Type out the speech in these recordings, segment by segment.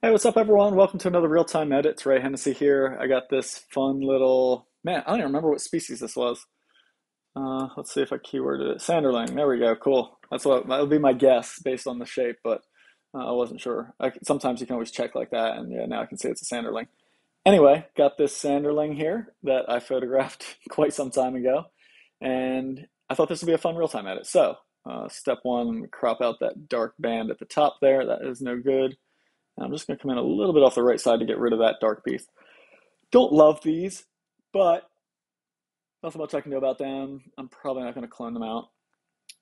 Hey, what's up, everyone? Welcome to another Real-Time Edit. It's Ray Hennessy here. I got this fun little, man, I don't even remember what species this was. Let's see if I keyworded it. Sanderling. There we go. Cool. That would be my guess based on the shape, but I wasn't sure. Sometimes you can always check like that, and yeah, now I can see it's a Sanderling. Anyway, got this Sanderling here that I photographed quite some time ago, and I thought this would be a fun real-time edit. So, step one, crop out that dark band at the top there. That is no good. I'm just going to come in a little bit off the right side to get rid of that dark piece. Don't love these, but nothing much I can do about them. I'm probably not going to clone them out.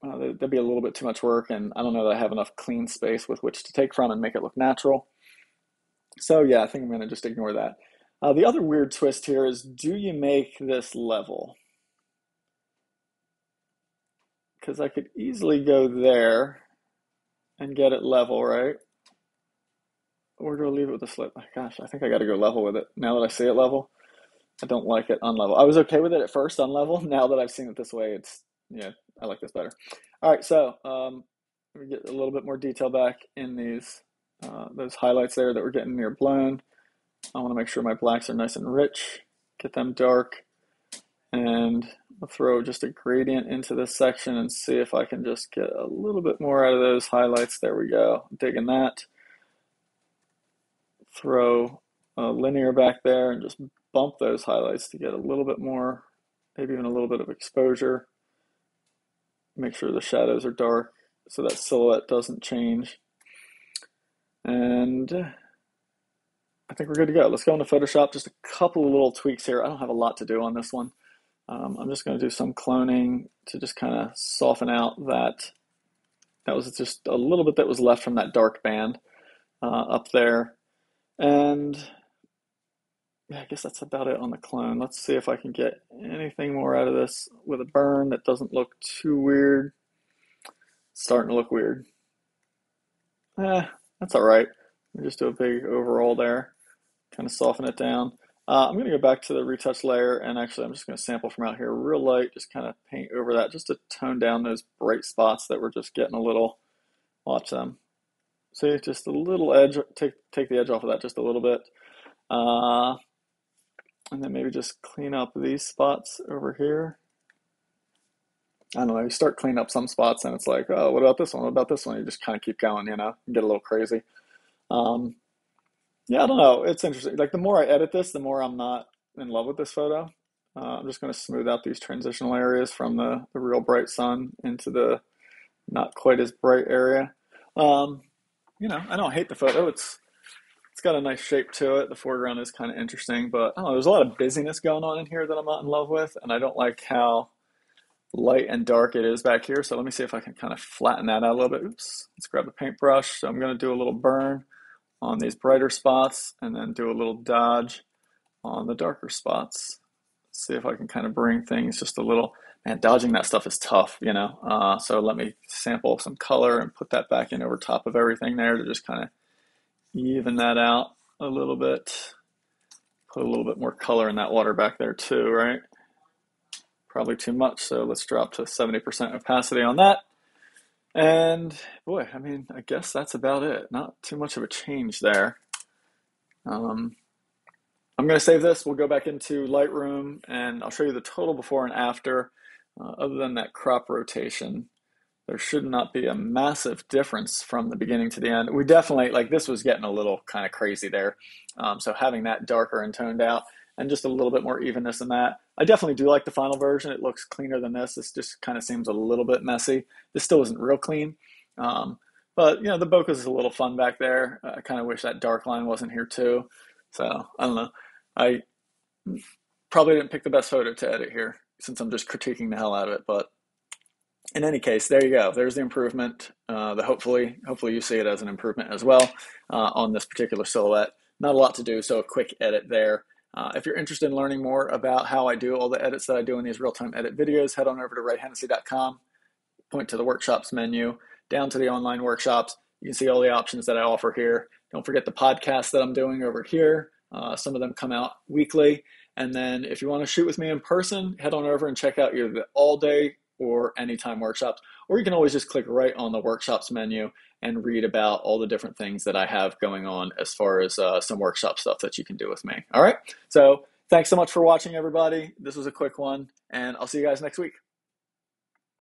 That'd be a little bit too much work, and I don't know that I have enough clean space with which to take from and make it look natural. So yeah, I think I'm going to just ignore that. The other weird twist here is, do you make this level? Because I could easily go there and get it level, right? Or do I leave it with a slip? Oh, gosh, I think I got to go level with it now that I see it level. I don't like it unlevel. I was okay with it at first unlevel. Now that I've seen it this way, yeah, I like this better. All right, so let me get a little bit more detail back in those highlights there that we're getting near blown. I want to make sure my blacks are nice and rich, get them dark, and I'll throw just a gradient into this section and see if I can just get a little bit more out of those highlights. There we go, digging that. Throw a linear back there and just bump those highlights to get a little bit more, maybe even a little bit of exposure. Make sure the shadows are dark so that silhouette doesn't change. And I think we're good to go. Let's go into Photoshop. Just a couple of little tweaks here. I don't have a lot to do on this one. I'm just going to do some cloning to just kind of soften out that. That was just a little bit that was left from that dark band up there. And yeah, I guess that's about it on the clone. Let's see if I can get anything more out of this with a burn that doesn't look too weird. It's starting to look weird. That's all right. We just do a big overall there, kind of soften it down. I'm going to go back to the retouch layer, and actually I'm just going to sample from out here real light, just kind of paint over that just to tone down those bright spots that we're just getting a little. Watch them. See, just a little edge, take the edge off of that just a little bit. And then maybe just clean up these spots over here. I don't know, you start cleaning up some spots and it's like, oh, what about this one? What about this one? You just kind of keep going, and get a little crazy. Um, yeah, I don't know. It's interesting. Like the more I edit this, the more I'm not in love with this photo. I'm just going to smooth out these transitional areas from the real bright sun into the not quite as bright area. Um, I don't hate the photo. It's got a nice shape to it. The foreground is kind of interesting, but I don't know, there's a lot of busyness going on in here that I'm not in love with, and I don't like how light and dark it is back here. So let me see if I can kind of flatten that out a little bit. Oops, let's grab the paintbrush. So I'm going to do a little burn on these brighter spots and then do a little dodge on the darker spots. See if I can kind of bring things just a little. Man, dodging that stuff is tough. So let me sample some color and put that back in over top of everything there to just kind of even that out a little bit. Put a little bit more color in that water back there too, right? Probably too much, so let's drop to 70% opacity on that. And boy, I mean, I guess that's about it. Not too much of a change there. I'm going to save this. We'll go back into Lightroom and I'll show you the total before and after. Other than that crop rotation, there should not be a massive difference from the beginning to the end. We definitely, like, this was getting a little kind of crazy there. So having that darker and toned out and just a little bit more evenness in that. I definitely do like the final version. It looks cleaner than this. This just kind of seems a little bit messy. This still isn't real clean. But, the bokeh is a little fun back there. I kind of wish that dark line wasn't here too. So, I don't know. I probably didn't pick the best photo to edit here since I'm just critiquing the hell out of it. But in any case, there you go. There's the improvement. Hopefully you see it as an improvement as well on this particular silhouette. Not a lot to do, so a quick edit there. If you're interested in learning more about how I do all the edits that I do in these real-time edit videos, head on over to rayhennessy.com, point to the workshops menu, down to the online workshops. You can see all the options that I offer here. Don't forget the podcasts that I'm doing over here. Some of them come out weekly. And then if you want to shoot with me in person, head on over and check out either the all-day or anytime workshops. or you can always just click right on the workshops menu and read about all the different things that I have going on as far as some workshop stuff that you can do with me. All right. So thanks so much for watching, everybody. This was a quick one, and I'll see you guys next week.